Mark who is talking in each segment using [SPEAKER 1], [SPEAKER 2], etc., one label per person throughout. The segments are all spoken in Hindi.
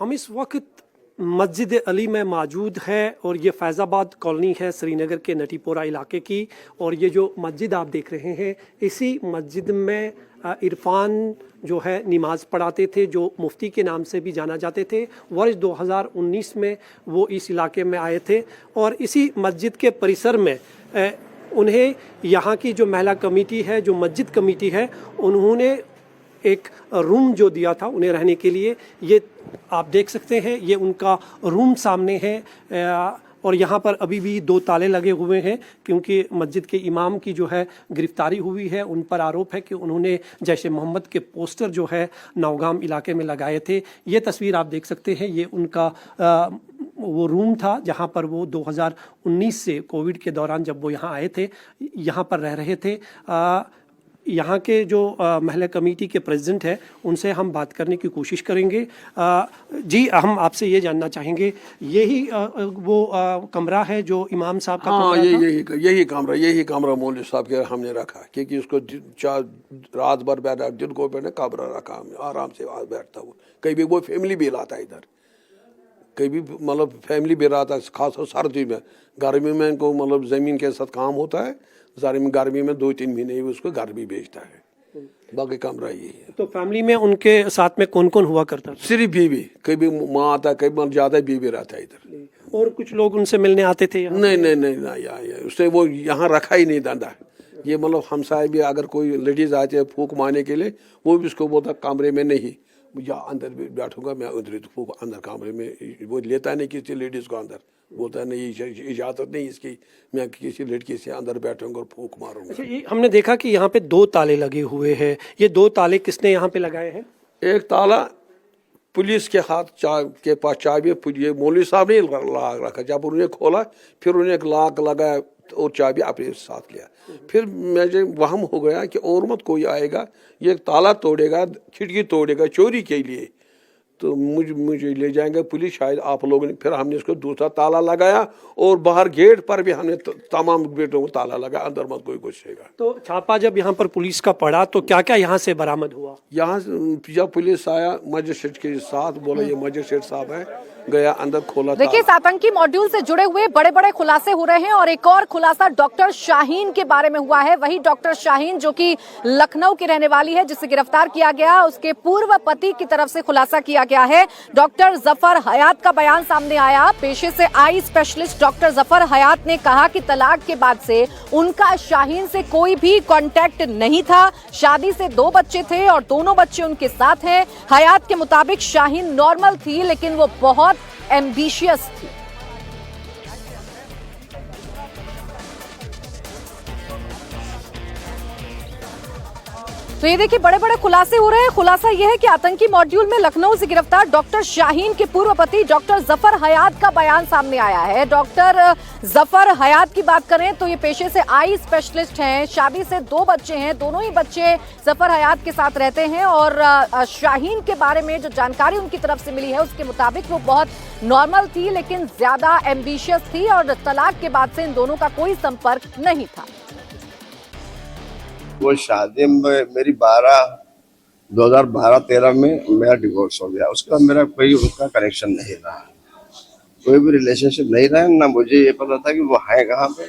[SPEAKER 1] हम इस वक्त मस्जिद अली में मौजूद है और ये फैज़ाबाद कॉलोनी है श्रीनगर के नटीपोरा इलाके की। और ये जो मस्जिद आप देख रहे हैं, इसी मस्जिद में इरफान जो है नमाज़ पढ़ाते थे, जो मुफ्ती के नाम से भी जाना जाते थे। वर्ष 2019 में वो इस इलाके में आए थे और इसी मस्जिद के परिसर में उन्हें यहाँ की जो महिला कमेटी है, जो मस्जिद कमेटी है, उन्होंने एक रूम जो दिया था उन्हें रहने के लिए। ये आप देख सकते हैं, ये उनका रूम सामने है और यहाँ पर अभी भी 2 ताले लगे हुए हैं क्योंकि मस्जिद के इमाम की जो है गिरफ्तारी हुई है। उन पर आरोप है कि उन्होंने जैश ए मोहम्मद के पोस्टर जो है नौगाम इलाके में लगाए थे। ये तस्वीर आप देख सकते हैं, ये उनका वो रूम था जहाँ पर वो 2019 से कोविड के दौरान जब वो यहाँ आए थे, यहाँ पर रह रहे थे। यहाँ के जो महिला कमेटी के प्रेसिडेंट हैं, उनसे हम बात करने की कोशिश करेंगे। जी, हम आपसे ये जानना चाहेंगे, यही वो कमरा है जो इमाम साहब का?
[SPEAKER 2] हाँ, यही कमरा मौलवी साहब के हमने रखा क्योंकि उसको रात भर बैठा, दिन को बैठा कमरा रखा, आराम से बैठता वो। कभी वो फैमिली भी लाता है इधर, कभी मतलब फैमिली भी रहता है, खासकर सर्दी में। गर्मी में इनको मतलब ज़मीन के साथ काम होता है, गर्मी में 2-3 महीने उसको घर भी बेचता है। बाकी कमरा यही है।
[SPEAKER 1] तो फैमिली में उनके साथ में कौन कौन हुआ करता था?
[SPEAKER 2] सिर्फ बीवी, कभी माँ आता, कभी ज़्यादा बीवी रहता है इधर।
[SPEAKER 1] और कुछ लोग उनसे मिलने आते थे?
[SPEAKER 2] नहीं, उससे वो यहाँ रखा ही नहीं धंधा। ये मतलब हमसाए भी अगर कोई लेडीज आते हैं फूक मारने के लिए, वो भी उसको बोलता कमरे में नहीं, या अंदर भी बैठूंगा मैं, उधर फूक अंदर कमरे में। वो लेता नहीं किसी लेडीज को अंदर, बोलता नहीं इजाजत नहीं इसकी, मैं किसी लड़की से अंदर बैठूंगा और फूक मारूंगा।
[SPEAKER 1] अच्छा, ये हमने देखा कि यहाँ पे 2 ताले लगे हुए हैं। ये 2 ताले किसने यहाँ पे लगाए हैं?
[SPEAKER 2] एक ताला पुलिस के हाथ के पास चाबी, ये मौलवी साहब ने लॉक रखा। जब उन्होंने खोला फिर उन्हें एक लॉक लगाया और चाबी अपने साथ लिया। फिर मुझे वहम हो गया कि और मत कोई आएगा, ये ताला तोड़ेगा, खिड़की तोड़ेगा चोरी के लिए, तो मुझे ले जाएंगे पुलिस शायद आप लोगों ने। फिर हमने इसको दूसरा ताला लगाया और बाहर गेट पर भी हमने तमाम गेटों को ताला लगाया, अंदर मत कोई घुसेगा।
[SPEAKER 1] तो छापा जब यहाँ पर पुलिस का पड़ा तो क्या क्या यहाँ से बरामद हुआ?
[SPEAKER 2] यहाँ जब पुलिस आया मजिस्ट्रेट के साथ, बोला ये मजिस्ट्रेट साहब है, गया अंदर खोला।
[SPEAKER 3] देखिए, इस आतंकी मॉड्यूल से जुड़े हुए बड़े बड़े खुलासे हो रहे हैं और एक और खुलासा डॉक्टर शाहीन के बारे में हुआ है। वही डॉक्टर शाहीन जो कि लखनऊ की रहने वाली है, जिसे गिरफ्तार किया गया, उसके पूर्व पति की तरफ से खुलासा किया गया है। डॉक्टर जफर हयात का बयान सामने आया। पेशे से आई स्पेशलिस्ट डॉक्टर जफर हयात ने कहा कि तलाक के बाद से उनका शाहीन से कोई भी कांटेक्ट नहीं था। शादी से 2 बच्चे थे और दोनों बच्चे उनके साथ हैं। हयात के मुताबिक शाहीन नॉर्मल थी लेकिन वो बहुत एम्बिशियस थी। तो ये देखिए, बड़े बड़े खुलासे हो रहे हैं। खुलासा यह है कि आतंकी मॉड्यूल में लखनऊ से गिरफ्तार डॉक्टर शाहीन के पूर्व पति डॉक्टर जफर हयात का बयान सामने आया है। डॉक्टर जफर हयात की बात करें तो ये पेशे से आई स्पेशलिस्ट हैं, शादी से 2 बच्चे हैं, दोनों ही बच्चे जफर हयात के साथ रहते हैं। और शाहीन के बारे में जो जानकारी उनकी तरफ से मिली है उसके मुताबिक वो बहुत नॉर्मल थी लेकिन ज्यादा एम्बिशियस थी और तलाक के बाद से इन दोनों का कोई संपर्क नहीं था।
[SPEAKER 4] वो शादी में मेरी 2012-13 में मेरा डिवोर्स हो गया। उसका मेरा कोई उसका कनेक्शन नहीं रहा, कोई भी रिलेशनशिप नहीं रहा। ना मुझे ये पता था कि वो है कहाँ पे,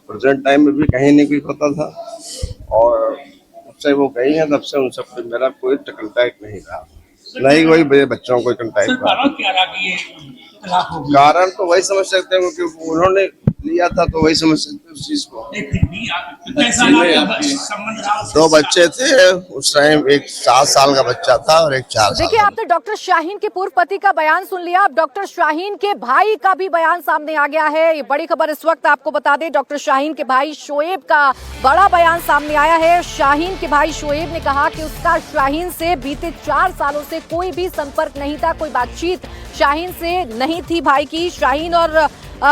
[SPEAKER 4] प्रेजेंट टाइम में भी कहीं नहीं कुछ पता था। और जब से वो गई है तब से उनसे मेरा कोई कंटैक्ट नहीं रहा, नहीं कोई मेरे बच्चों को कंटैक्ट रहा। कारण तो वही समझ सकते हैं क्योंकि उन्होंने लिया था, तो वही समझ सकते उस चीज को। 2 बच्चे थे उस टाइम, एक 7 साल का बच्चा था और एक 4 साल।
[SPEAKER 3] देखिए, आपने डॉक्टर शाहीन के पूर्व पति का बयान सुन लिया। अब डॉक्टर शाहीन के भाई का भी बयान सामने आ गया है। ये बड़ी खबर इस वक्त आपको बता दें, डॉक्टर शाहीन के भाई शोएब का बड़ा बयान सामने आया है। शाहीन के भाई शोएब ने कहा कि उसका शाहीन से बीते 4 सालों से कोई भी संपर्क नहीं था, कोई बातचीत शाहीन से नहीं थी भाई की। शाहीन और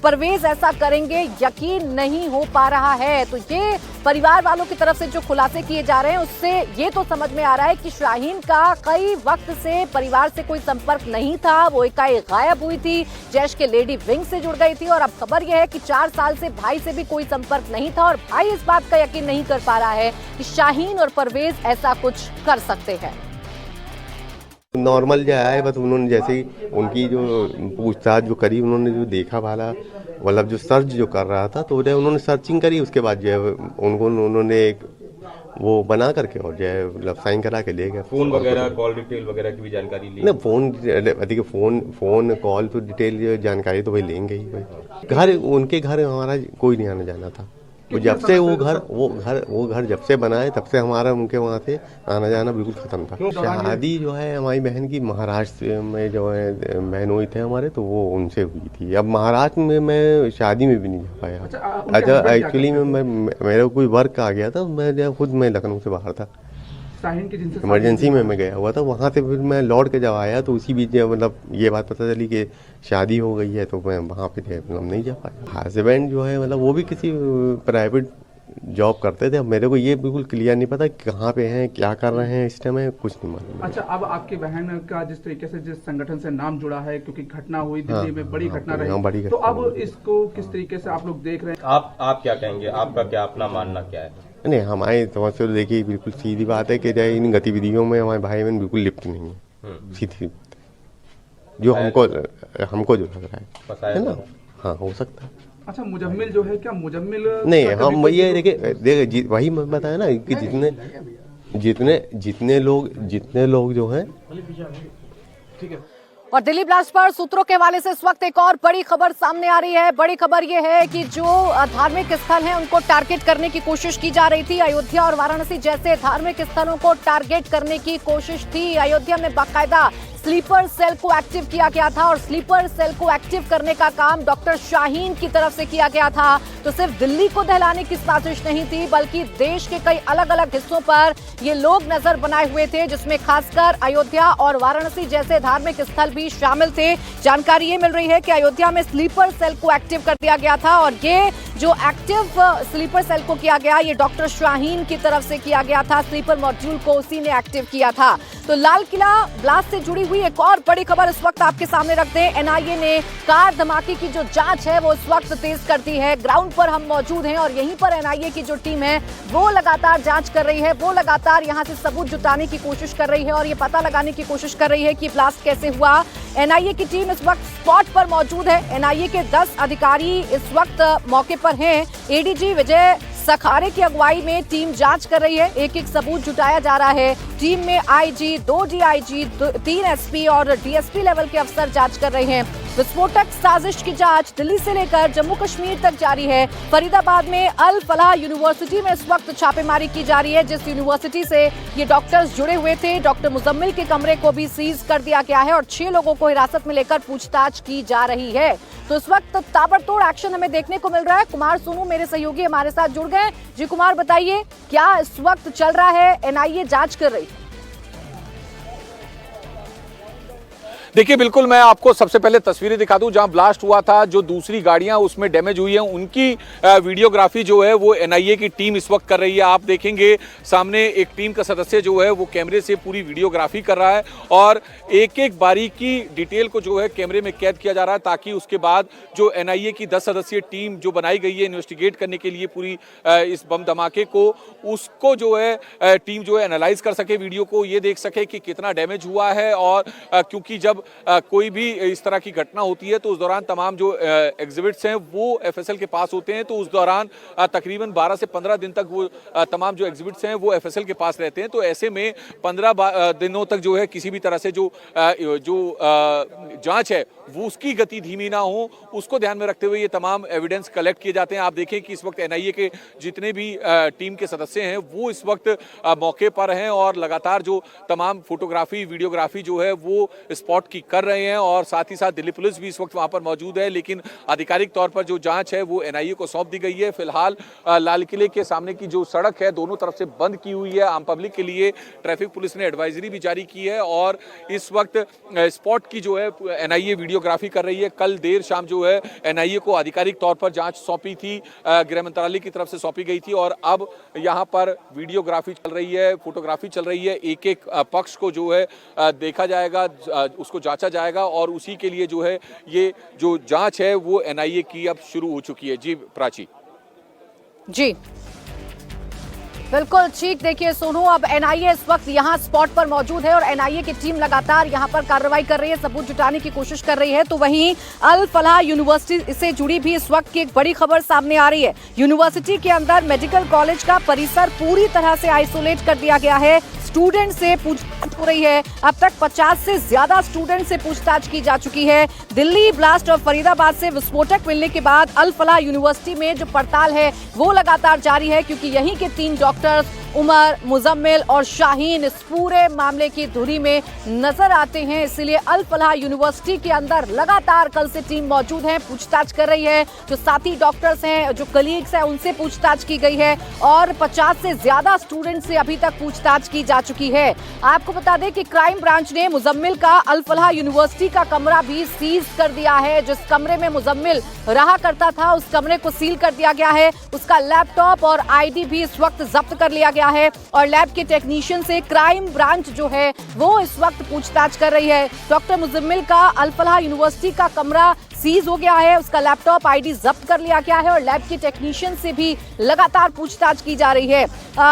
[SPEAKER 3] परवेज ऐसा करेंगे यकीन नहीं हो पा रहा है। तो ये परिवार वालों की तरफ से जो खुलासे किए जा रहे हैं उससे ये तो समझ में आ रहा है कि शाहीन का कई वक्त से परिवार से कोई संपर्क नहीं था। वो एकाएक गायब हुई थी, जैश के लेडी विंग से जुड़ गई थी और अब खबर यह है कि 4 साल से भाई से भी कोई संपर्क नहीं था और भाई इस बात का यकीन नहीं कर पा रहा है कि शाहीन और परवेज ऐसा कुछ कर सकते हैं।
[SPEAKER 5] नॉर्मल जो है, बस उन्होंने जैसे ही उनकी जो पूछताछ जो करी, उन्होंने जो देखा वाला मतलब जो सर्च जो कर रहा था, तो उन्होंने सर्चिंग करी, उसके बाद जो है उन्होंने एक वो बना करके और जो है मतलब साइन करा के ले गए।
[SPEAKER 6] फोन वगैरह, कॉल डिटेल वगैरह की भी जानकारी ली?
[SPEAKER 5] ना, फोन कॉल तो डिटेल जानकारी तो भाई लेंगे ही भाई। घर उनके घर हमारा कोई नहीं आना जाना था। जब से वो घर जब से बना है, तब से हमारा उनके वहाँ से आना जाना बिल्कुल खत्म था। शादी जो है हमारी बहन की महाराष्ट्र में जो है बहनोई थे हमारे, तो वो उनसे हुई थी। अब महाराष्ट्र में मैं शादी में भी नहीं जा पाया। अच्छा, एक्चुअली में मेरे को कोई वर्क आ गया था, मैं लखनऊ से बाहर था, इमरजेंसी में मैं गया हुआ था। वहाँ से फिर मैं लौट के जब आया, तो उसी बीच मतलब ये बात पता चली कि शादी हो गई है, तो मैं वहाँ पे मतलब नहीं जा पाया। हस्बैंड जो है मतलब वो भी किसी प्राइवेट जॉब करते थे। अब मेरे को ये बिल्कुल क्लियर नहीं पता कहाँ पे हैं, क्या कर रहे हैं इस टाइम, कुछ नहीं मालूम।
[SPEAKER 7] अच्छा, अब आपकी बहन का जिस तरीके से जिस संगठन से नाम जुड़ा है, क्योंकि घटना हुई दिल्ली में, बड़ी घटना रही, तो अब इसको किस तरीके से आप लोग देख रहे हैं?
[SPEAKER 6] आप क्या कहेंगे? आपका क्या अपना मानना क्या है?
[SPEAKER 5] नहीं, हमारी समझ से देखिए बिल्कुल सीधी बात है कि इन गतिविधियों में हमारे भाई बहन बिल्कुल लिप्त नहीं है। सीधी जो हमको जो लग रहा है ना। हाँ, हो सकता है।
[SPEAKER 7] अच्छा, मुजम्मिल जो है, क्या मुजम्मिल
[SPEAKER 5] नहीं, हम ये देखिए वही मैं बताया ना कि जितने लोग जो हैं।
[SPEAKER 7] ठीक है।
[SPEAKER 3] और दिल्ली ब्लास्ट पर सूत्रों के हवाले से इस वक्त एक और बड़ी खबर सामने आ रही है। बड़ी खबर यह है कि जो धार्मिक स्थल हैं उनको टारगेट करने की कोशिश की जा रही थी। अयोध्या और वाराणसी जैसे धार्मिक स्थलों को टारगेट करने की कोशिश थी। अयोध्या में बाकायदा स्लीपर सेल को एक्टिव किया गया था और स्लीपर सेल को एक्टिव करने का काम डॉक्टर शाहीन की तरफ से किया गया था। तो सिर्फ दिल्ली को दहलाने की साजिश नहीं थी, बल्कि देश के कई अलग अलग हिस्सों पर ये लोग नजर बनाए हुए थे, जिसमें खासकर अयोध्या और वाराणसी जैसे धार्मिक स्थल भी शामिल थे। जानकारी ये मिल रही है कि अयोध्या में स्लीपर सेल को एक्टिव कर दिया गया था और ये जो एक्टिव स्लीपर सेल को किया गया, ये डॉक्टर शाहीन की तरफ से किया गया था। स्लीपर मॉड्यूल को उसी ने एक्टिव किया था। तो लाल किला ब्लास्ट से जुड़ी हुई एक और बड़ी खबर इस वक्त आपके सामने रखते हैं। एनआईए ने कार धमाके की जो जांच है वो इस वक्त तेज कर दी है। ग्राउंड पर हम मौजूद हैं और यहीं पर एनआईए की जो टीम है वो लगातार जांच कर रही है, वो लगातार यहां से सबूत जुटाने की कोशिश कर रही है और ये पता लगाने की कोशिश कर रही है कि ब्लास्ट कैसे हुआ। एनआईए की टीम इस वक्त स्पॉट पर मौजूद है। एनआईए के 10 अधिकारी इस वक्त मौके पर हैं। एडीजी विजय सखारे की अगुवाई में टीम जांच कर रही है। एक एक सबूत जुटाया जा रहा है। टीम में आईजी, 2 डीआईजी, 3 एसपी और डीएसपी लेवल के अफसर जांच कर रहे हैं। विस्फोटक साजिश की जांच दिल्ली से लेकर जम्मू कश्मीर तक जारी है। फरीदाबाद में अल फलाह यूनिवर्सिटी में इस वक्त छापेमारी की जा रही है, जिस यूनिवर्सिटी से ये डॉक्टर्स जुड़े हुए थे। डॉक्टर मुजम्मिल के कमरे को भी सीज कर दिया गया है और 6 लोगों को हिरासत में लेकर पूछताछ की जा रही है। तो इस वक्त ताबड़तोड़ एक्शन हमें देखने को मिल रहा है। कुमार सोनू मेरे सहयोगी हमारे साथ जुड़ गए। जी कुमार, बताइए क्या इस वक्त चल रहा है? एनआईए जांच कर रही है।
[SPEAKER 8] देखिए, बिल्कुल मैं आपको सबसे पहले तस्वीरें दिखा दूं जहां ब्लास्ट हुआ था। जो दूसरी गाड़ियां उसमें डैमेज हुई हैं, उनकी वीडियोग्राफी जो है वो एनआईए की टीम इस वक्त कर रही है। आप देखेंगे सामने एक टीम का सदस्य जो है वो कैमरे से पूरी वीडियोग्राफी कर रहा है और एक एक बारीकी डिटेल को जो है कैमरे में कैद किया जा रहा है, ताकि उसके बाद जो एनआईए की 10 सदस्यीय टीम जो बनाई गई है इन्वेस्टिगेट करने के लिए पूरी इस बम धमाके को, उसको जो है टीम जो है एनालाइज कर सके, वीडियो को ये देख सके कि कितना डैमेज हुआ है। और क्योंकि जब कोई भी इस तरह की घटना होती है तो उस दौरान तमाम जो एग्जिबिट्स हैं वो एफएसएल के पास होते हैं, तो उस दौरान तकरीबन 12 से 15 दिन तक वो तमाम जो एग्जिबिट्स हैं वो एफएसएल के पास रहते हैं। तो ऐसे में 15 दिनों तक जो है किसी भी तरह से जो जांच है वो उसकी गति धीमी ना हो, उसको ध्यान में रखते हुए ये तमाम एविडेंस कलेक्ट किए जाते हैं। आप देखें कि इस वक्त एनआईए के जितने भी टीम के सदस्य हैं वो इस वक्त मौके पर हैं और लगातार जो तमाम फोटोग्राफी, वीडियोग्राफी जो है वो स्पॉट की कर रहे हैं और साथ ही साथ दिल्ली पुलिस भी इस वक्त वहां पर मौजूद है। लेकिन आधिकारिक तौर पर जो जांच है वो एनआईए को सौंप दी गई है। फिलहाल लाल किले के सामने की जो सड़क है दोनों तरफ से बंद की हुई है आम पब्लिक के लिए। ट्रैफिक पुलिस ने एडवाइजरी भी जारी की है और इस वक्त स्पॉट की जो है एनआईए वीडियोग्राफी कर रही है। कल देर शाम जो है एनआईए को आधिकारिक तौर पर जांच सौंपी थी, गृह मंत्रालय की तरफ से सौंपी गई थी और अब यहां पर वीडियोग्राफी चल रही है, फोटोग्राफी चल रही है। एक एक पक्ष को जो है देखा जाएगा, उसको जांचा जाएगा और उसी के लिए जो है ये जो जांच है वो एनआईए की अब शुरू हो चुकी है। जी प्राची।
[SPEAKER 3] जी बिल्कुल ठीक। देखिए सोनू, अब एनआईए इस वक्त यहाँ स्पॉट पर मौजूद है और एनआईए की टीम लगातार यहाँ पर कार्रवाई कर रही है, सबूत जुटाने की कोशिश कर रही है। तो वहीं अल फलाह यूनिवर्सिटी से जुड़ी भी इस वक्त की एक बड़ी खबर सामने आ रही है। यूनिवर्सिटी के अंदर मेडिकल कॉलेज का परिसर पूरी तरह से आइसोलेट कर दिया गया है। स्टूडेंट से पूछताछ हो रही है। अब तक 50 से ज्यादा स्टूडेंट से पूछताछ की जा चुकी है। दिल्ली ब्लास्ट और फरीदाबाद से विस्फोटक मिलने के बाद अल फलाह यूनिवर्सिटी में जो पड़ताल है वो लगातार जारी है, क्योंकि यहीं के 3 डॉक्टर्स उमर, मुजम्मिल और शाहीन इस पूरे मामले की धुरी में नजर आते हैं। इसलिए अल फलाह यूनिवर्सिटी के अंदर लगातार कल से टीम मौजूद है, पूछताछ कर रही है। जो साथी डॉक्टर्स हैं, जो कलीग्स हैं, उनसे पूछताछ की गई है और 50 से ज्यादा स्टूडेंट से अभी तक पूछताछ की जा चुकी है। आपको बता दें कि क्राइम ब्रांच ने मुजम्मिल का अल फलाह यूनिवर्सिटी का कमरा भी सीज कर दिया है। जिस कमरे में मुजम्मिल रहा करता था उस कमरे को सील कर दिया गया है। उसका लैपटॉप और आईडी भी इस वक्त जब्त कर लिया गया है और लैब के टेक्नीशियन से क्राइम ब्रांच जो है वो इस वक्त पूछताछ कर रही है। डॉक्टर मुजम्मिल का अल फलाह यूनिवर्सिटी का कमरा सीज हो गया है, उसका लैपटॉप आईडी जब्त कर लिया गया है और लैब के टेक्नीशियन से भी लगातार पूछताछ की जा रही है।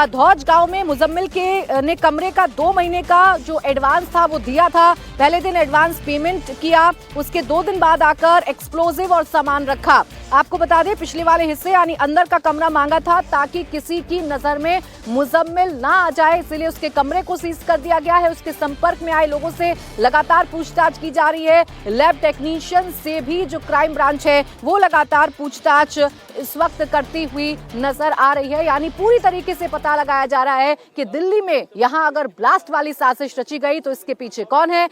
[SPEAKER 3] धौज गांव में मुजम्मिल के ने कमरे का 2 महीने का जो एडवांस था वो दिया था। पहले दिन एडवांस पेमेंट किया, उसके 2 दिन बाद आकर एक्सप्लोजिव और सामान रखा। आपको बता दें पिछले वाले हिस्से यानी अंदर का कमरा मांगा था ताकि किसी की नजर में मुजम्मिल ना आ जाए, इसलिए उसके कमरे को सीज कर दिया गया है। उसके संपर्क में आए लोगों से लगातार पूछताछ की जा रही है। लैब टेक्नीशियन से भी जो क्राइम ब्रांच है वो लगातार पूछताछ इस वक्त करती हुई नजर आ रही है। यानी पूरी तरीके से पता लगाया जा रहा है कि दिल्ली में यहां अगर ब्लास्ट वाली साजिश रची गई तो इसके पीछे कौन है।